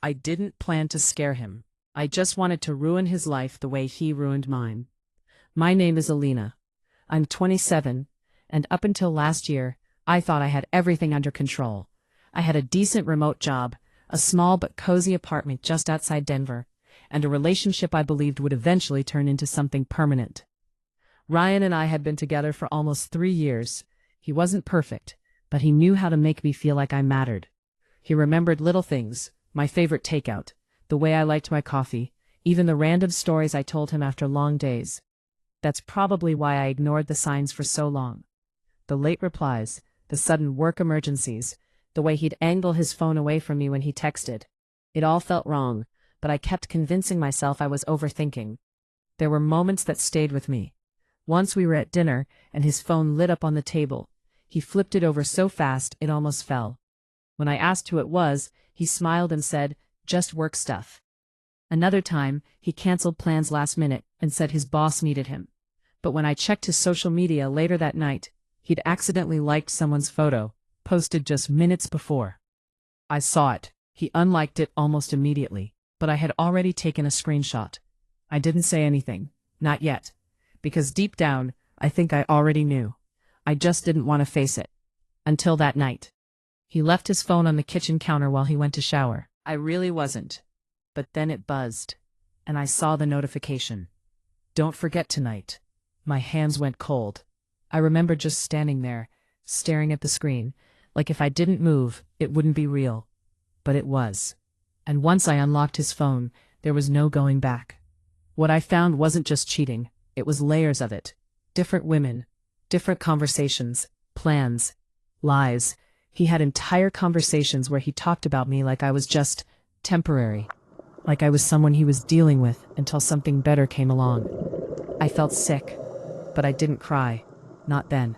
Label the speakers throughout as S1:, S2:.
S1: I didn't plan to scare him. I just wanted to ruin his life the way he ruined mine. My name is Alina. I'm 27, and up until last year, I thought I had everything under control. I had a decent remote job, a small but cozy apartment just outside Denver, and a relationship I believed would eventually turn into something permanent. Ryan and I had been together for almost 3 years. He wasn't perfect, but he knew how to make me feel like I mattered. He remembered little things, my favorite takeout, the way I liked my coffee, even the random stories I told him after long days. That's probably why I ignored the signs for so long. The late replies, the sudden work emergencies, the way he'd angle his phone away from me when he texted. It all felt wrong, but I kept convincing myself I was overthinking. There were moments that stayed with me. Once we were at dinner, and his phone lit up on the table. He flipped it over so fast it almost fell. When I asked who it was, he smiled and said, "Just work stuff." Another time, he canceled plans last minute and said his boss needed him. But when I checked his social media later that night, he'd accidentally liked someone's photo, posted just minutes before. I saw it. He unliked it almost immediately, but I had already taken a screenshot. I didn't say anything, not yet, because deep down, I think I already knew. I just didn't want to face it. Until that night. He left his phone on the kitchen counter while he went to shower. I really wasn't. But then it buzzed, and I saw the notification. "Don't forget tonight." My hands went cold. I remember just standing there, staring at the screen, like if I didn't move, it wouldn't be real. But it was. And once I unlocked his phone, there was no going back. What I found wasn't just cheating, it was layers of it. Different women, different conversations, plans, lies. He had entire conversations where he talked about me like I was just temporary. Like I was someone he was dealing with until something better came along. I felt sick, but I didn't cry. Not then.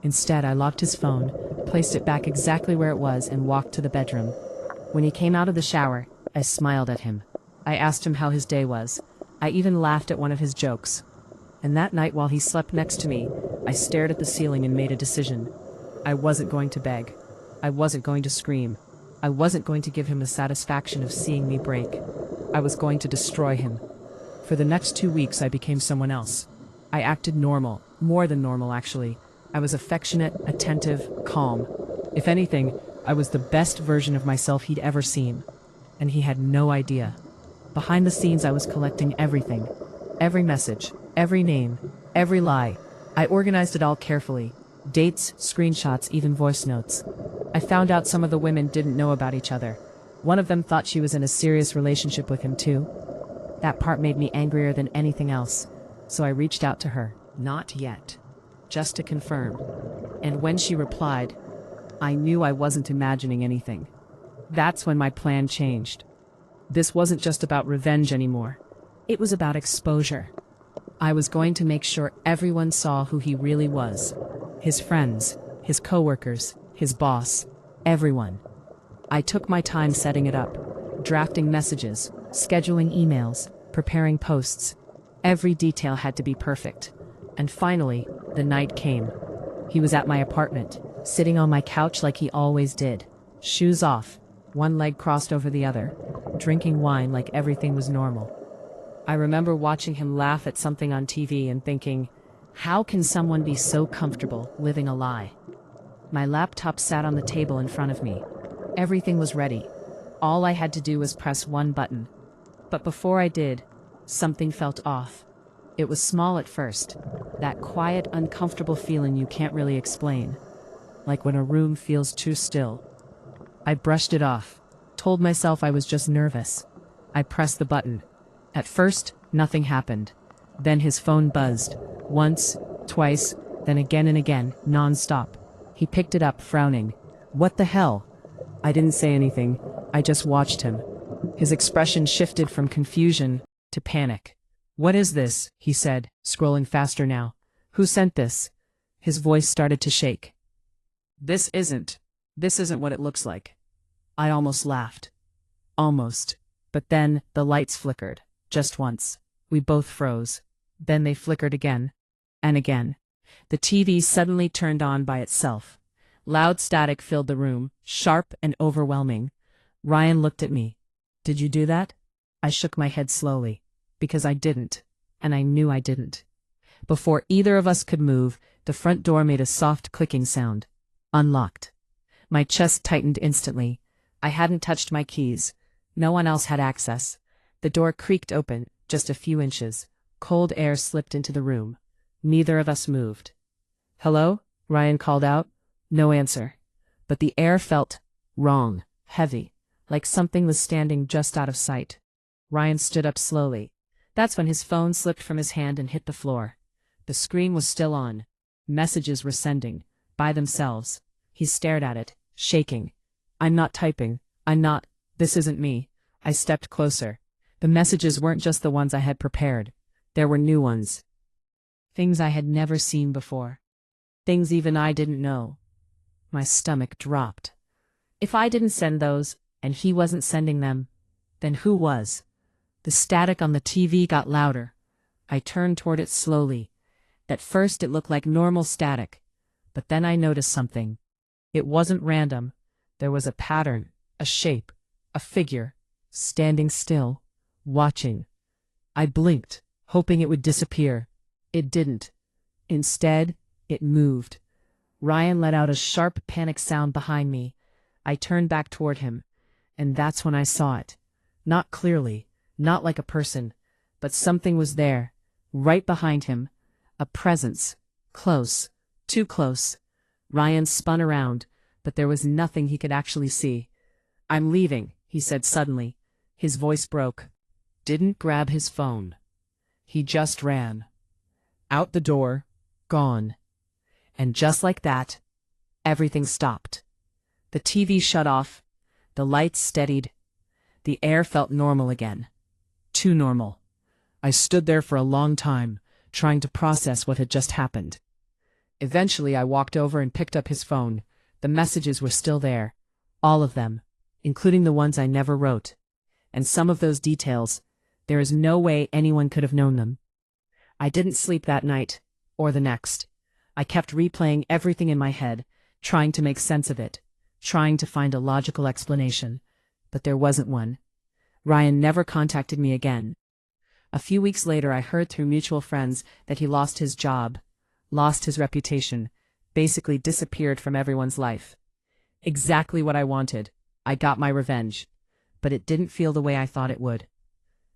S1: Instead, I locked his phone, placed it back exactly where it was, and walked to the bedroom. When he came out of the shower, I smiled at him. I asked him how his day was. I even laughed at one of his jokes. And that night while he slept next to me, I stared at the ceiling and made a decision. I wasn't going to beg. I wasn't going to scream. I wasn't going to give him the satisfaction of seeing me break. I was going to destroy him. For the next 2 weeks, I became someone else. I acted normal, more than normal actually. I was affectionate, attentive, calm. If anything, I was the best version of myself he'd ever seen. And he had no idea. Behind the scenes, I was collecting everything. Every message, every name, every lie. I organized it all carefully. Dates, screenshots, even voice notes. I found out some of the women didn't know about each other. One of them thought she was in a serious relationship with him too. That part made me angrier than anything else. So I reached out to her. Not yet. Just to confirm. And when she replied, I knew I wasn't imagining anything. That's when my plan changed. This wasn't just about revenge anymore. It was about exposure. I was going to make sure everyone saw who he really was. His friends, his coworkers, his boss, everyone. I took my time setting it up, drafting messages, scheduling emails, preparing posts. Every detail had to be perfect. And finally, the night came. He was at my apartment, sitting on my couch like he always did, shoes off, one leg crossed over the other, drinking wine like everything was normal. I remember watching him laugh at something on TV and thinking, how can someone be so comfortable living a lie? My laptop sat on the table in front of me. Everything was ready. All I had to do was press one button. But before I did, something felt off. It was small at first, that quiet, uncomfortable feeling you can't really explain, like when a room feels too still. I brushed it off, told myself I was just nervous. I pressed the button. At first, nothing happened. Then his phone buzzed. Once, twice, then again and again, non-stop. He picked it up, frowning. What the hell? I didn't say anything. I just watched him. His expression shifted from confusion to panic. What is this? He said, scrolling faster now. Who sent this? His voice started to shake. This isn't what it looks like. I almost laughed. Almost. But then the lights flickered. Just once. We both froze. Then they flickered again. And again. The TV suddenly turned on by itself. Loud static filled the room, sharp and overwhelming. Ryan looked at me. Did you do that? I shook my head slowly, because I didn't, and I knew I didn't. Before either of us could move, the front door made a soft clicking sound. Unlocked. My chest tightened instantly. I hadn't touched my keys. No one else had access. The door creaked open, just a few inches. Cold air slipped into the room. Neither of us moved. "Hello?" Ryan called out. No answer. But the air felt wrong, heavy, like something was standing just out of sight. Ryan stood up slowly. That's when his phone slipped from his hand and hit the floor. The screen was still on. Messages were sending, by themselves. He stared at it, shaking. "I'm not typing. I'm not. This isn't me." I stepped closer. The messages weren't just the ones I had prepared. There were new ones. Things I had never seen before. Things even I didn't know. My stomach dropped. If I didn't send those, and he wasn't sending them, then who was? The static on the TV got louder. I turned toward it slowly. At first it looked like normal static, but then I noticed something. It wasn't random. There was a pattern, a shape, a figure, standing still, watching. I blinked, hoping it would disappear. It didn't. Instead, it moved. Ryan let out a sharp panic sound behind me. I turned back toward him, and that's when I saw it. Not clearly, not like a person, but something was there, right behind him. A presence. Close. Too close. Ryan spun around, but there was nothing he could actually see. "I'm leaving," he said suddenly. His voice broke. Didn't grab his phone. He just ran. Out the door. Gone. And just like that, everything stopped. The TV shut off. The lights steadied. The air felt normal again. Too normal. I stood there for a long time, trying to process what had just happened. Eventually, I walked over and picked up his phone. The messages were still there. All of them, including the ones I never wrote. And some of those details, there is no way anyone could have known them. I didn't sleep that night, or the next. I kept replaying everything in my head, trying to make sense of it, trying to find a logical explanation. But there wasn't one. Ryan never contacted me again. A few weeks later, I heard through mutual friends that he lost his job, lost his reputation, basically disappeared from everyone's life. Exactly what I wanted. I got my revenge. But it didn't feel the way I thought it would.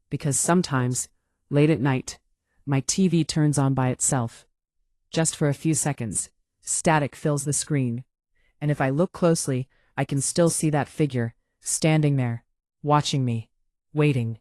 S1: Because sometimes, late at night, my TV turns on by itself. Just for a few seconds, static fills the screen. And if I look closely, I can still see that figure, standing there, watching me, waiting.